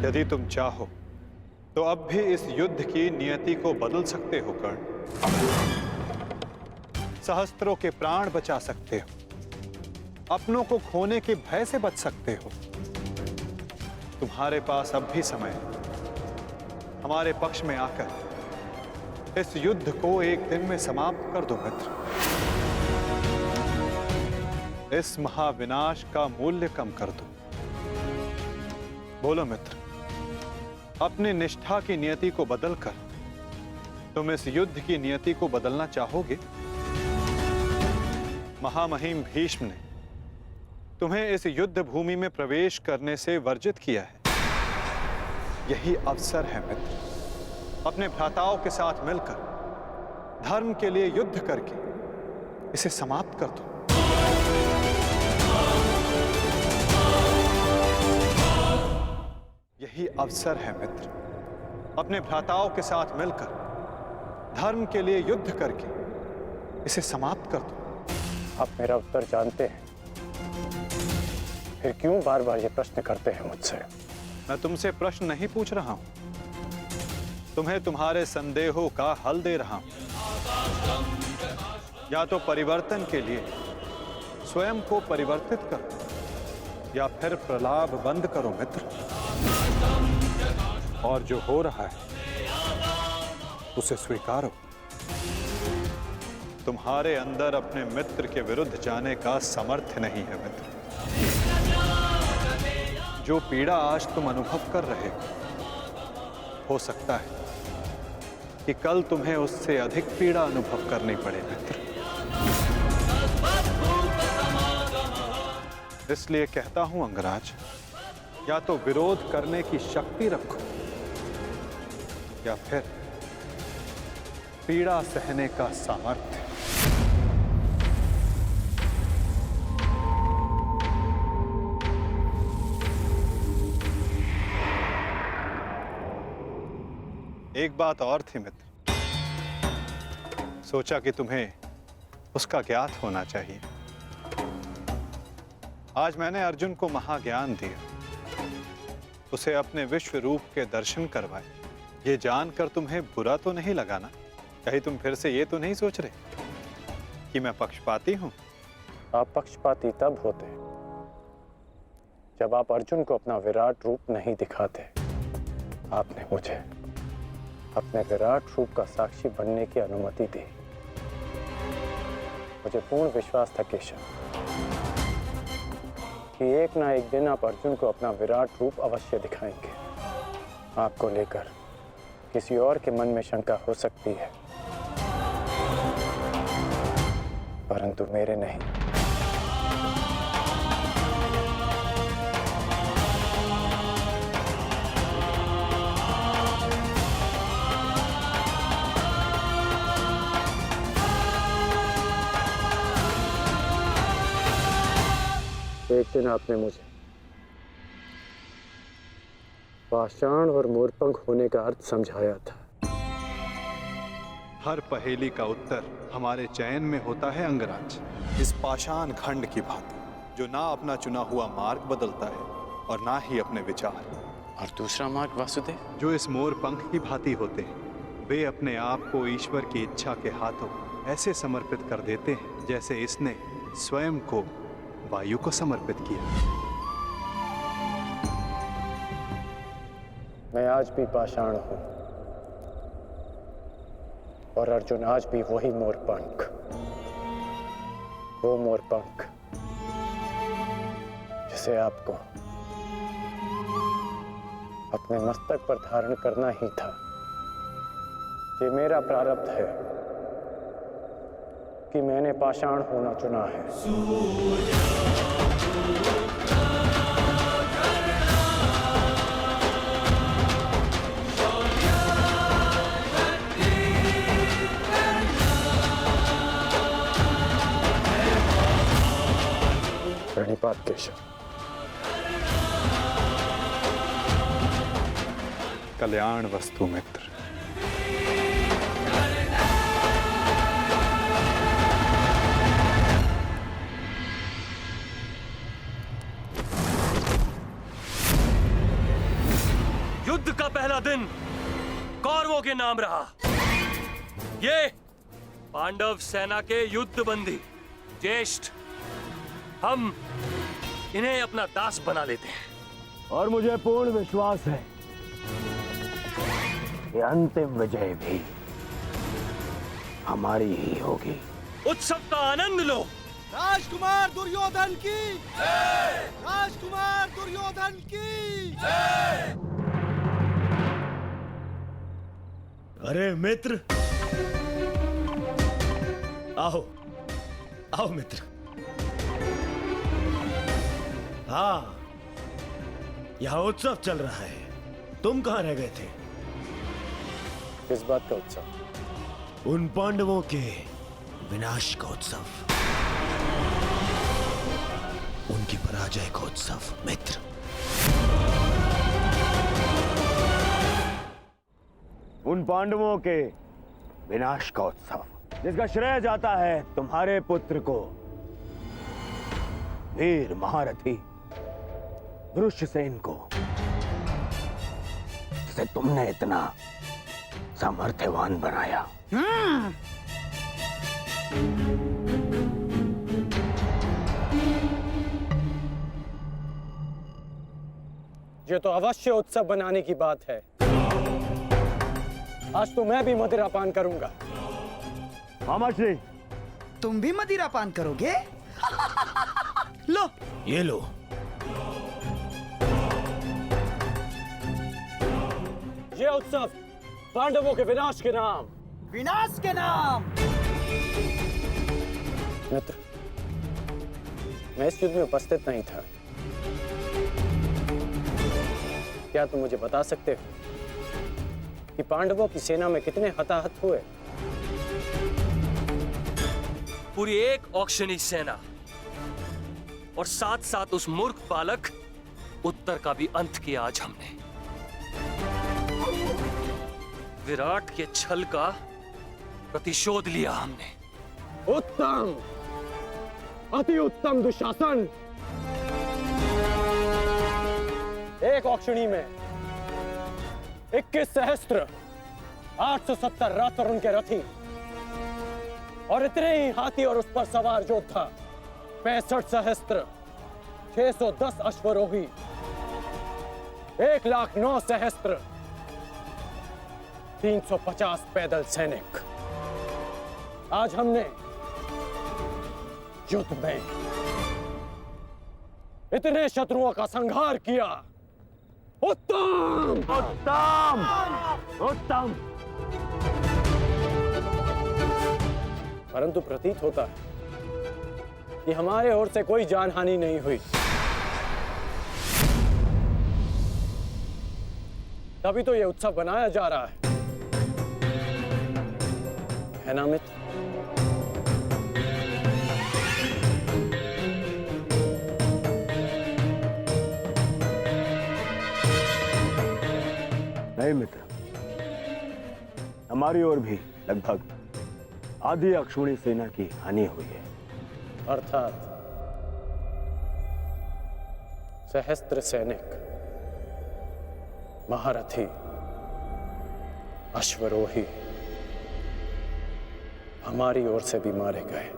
यदि तुम चाहो तो अब भी इस युद्ध की नियति को बदल सकते हो कर्ण। सहस्त्रों के प्राण बचा सकते हो, अपनों को खोने के भय से बच सकते हो। तुम्हारे पास अब भी समय है। हमारे पक्ष में आकर इस युद्ध को एक दिन में समाप्त कर दो मित्र। इस महाविनाश का मूल्य कम कर दो। बोलो मित्र, अपनी निष्ठा की नियति को बदलकर तुम इस युद्ध की नियति को बदलना चाहोगे? महामहिम भीष्म ने तुम्हें इस युद्ध भूमि में प्रवेश करने से वर्जित किया है। यही अवसर है मित्र, अपने भ्राताओं के साथ मिलकर धर्म के लिए युद्ध करके इसे समाप्त कर दो। यही अवसर है मित्र, अपने भ्राताओं के साथ मिलकर धर्म के लिए युद्ध करके इसे समाप्त कर दो। आप मेरा उत्तर जानते हैं, फिर क्यों बार बार ये प्रश्न करते हैं मुझसे? मैं तुमसे प्रश्न नहीं पूछ रहा हूं, तुम्हें तुम्हारे संदेहों का हल दे रहा हूं। या तो परिवर्तन के लिए स्वयं को परिवर्तित करो या फिर प्रलाप बंद करो मित्र। और जो हो रहा है उसे स्वीकारो। तुम्हारे अंदर अपने मित्र के विरुद्ध जाने का सामर्थ्य नहीं है मित्र। जो पीड़ा आज तुम अनुभव कर रहे हो सकता है कि कल तुम्हें उससे अधिक पीड़ा अनुभव करनी पड़े मित्र। इसलिए कहता हूं अंगराज, या तो विरोध करने की शक्ति रखो या फिर पीड़ा सहने का सामर्थ्य। एक बात और थी मित्र, सोचा कि तुम्हें उसका ज्ञात होना चाहिए। आज मैंने अर्जुन को महाज्ञान दिया, उसे अपने विश्व रूप के दर्शन करवाए। ये जानकर तुम्हें बुरा तो नहीं लगा ना? कहीं तुम फिर से ये तो नहीं सोच रहे कि मैं पक्षपाती हूं? आप पक्षपाती तब होते जब आप अर्जुन को अपना विराट रूप नहीं दिखाते। आपने मुझे अपने विराट रूप का साक्षी बनने की अनुमति दी। मुझे पूर्ण विश्वास था केशव कि एक ना एक दिन आप अर्जुन को अपना विराट रूप अवश्य दिखाएंगे। आपको लेकर किसी और के मन में शंका हो सकती है, परंतु मेरे नहीं। एक दिन आपने मुझे पाषाण और मोरपंख होने का अर्थ समझाया था। हर पहेली का उत्तर हमारे चयन में होता है अंगराज। इस पाषाण खंड की भांति, जो ना अपना चुना हुआ मार्ग बदलता है और ना ही अपने विचार। और दूसरा मार्ग वासुदेव, जो इस मोरपंख की भांति होते हैं, वे अपने आप को ईश्वर की इच्छा के हाथों ऐसे समर्पित कर देते हैं जैसे इसने स्वयं को वायु को समर्पित किया। मैं आज भी पाषाण हूं और अर्जुन आज भी वही मोरपंख। वो मोरपंख जिसे आपको अपने मस्तक पर धारण करना ही था। ये मेरा प्रारब्ध है कि मैंने पाषाण होना चुना है। प्रणिपात केशव। कल्याण वस्तु मित्र। युद्ध का पहला दिन कौरवों के नाम रहा। ये पांडव सेना के युद्ध बंदी ज्येष्ठ, हम इन्हें अपना दास बना लेते हैं। और मुझे पूर्ण विश्वास है कि अंतिम विजय भी हमारी ही होगी। उत्सव का आनंद लो। राजकुमार दुर्योधन की जय! राजकुमार दुर्योधन की जय! अरे मित्र, आओ आओ मित्र। हाँ, यहाँ उत्सव चल रहा है। तुम कहाँ रह गए थे? किस बात का उत्सव? उन पांडवों के विनाश का उत्सव, उनकी पराजय का उत्सव मित्र। उन पांडवों के विनाश का उत्सव जिसका श्रेय जाता है तुम्हारे पुत्र को, वीर महारथी वृषसेन को, जिसे तुमने इतना सामर्थ्यवान बनाया। ये तो अवश्य उत्सव बनाने की बात है। आज तो मैं भी मदिरा पान करूंगा। मामा श्री, तुम भी मदिरा पान करोगे? लो, ये लो। ये उत्सव पांडवों के विनाश के नाम। विनाश के नाम। मित्र, मैं इस युद्ध में उपस्थित नहीं था। क्या तुम मुझे बता सकते हो कि पांडवों की सेना में कितने हताहत हुए? पूरी एक औक्षणी सेना और साथ साथ उस मूर्ख बालक उत्तर का भी अंत किया आज हमने। विराट के छल का प्रतिशोध लिया हमने। उत्तम, अति उत्तम दुशासन। एक औक्षणी में 21 सहस्त्र 870 रथ और उनके रथी और इतने ही हाथी और उस पर सवार योद्धा 65 सहस्त्र 610 अश्वरोही 1,09,000 सहस्त्र 350 पैदल सैनिक। आज हमने युद्ध में इतने शत्रुओं का संहार किया। उत्तम, उत्तम, उत्तम। परंतु प्रतीत होता है कि हमारे ओर से कोई जानहानि नहीं हुई। तभी तो यह उत्सव बनाया जा रहा है ना मित्र? नहीं मित्र, हमारी ओर भी लगभग आधी अक्षौणी सेना की हानि हुई है। अर्थात सहस्त्र सैनिक, महारथी, अश्वरोही हमारी ओर से भी मारे गए।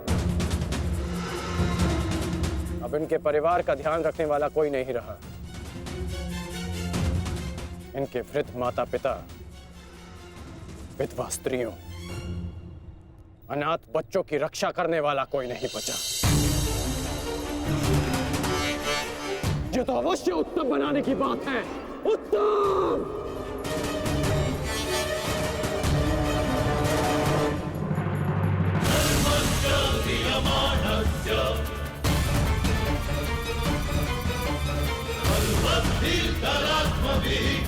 अब इनके परिवार का ध्यान रखने वाला कोई नहीं रहा। इनके वृद्ध माता पिता, विधवा स्त्रियों, अनाथ बच्चों की रक्षा करने वाला कोई नहीं बचा। ये तो अवश्य उत्सव बनाने की बात है। उत्सव! सर्वस्य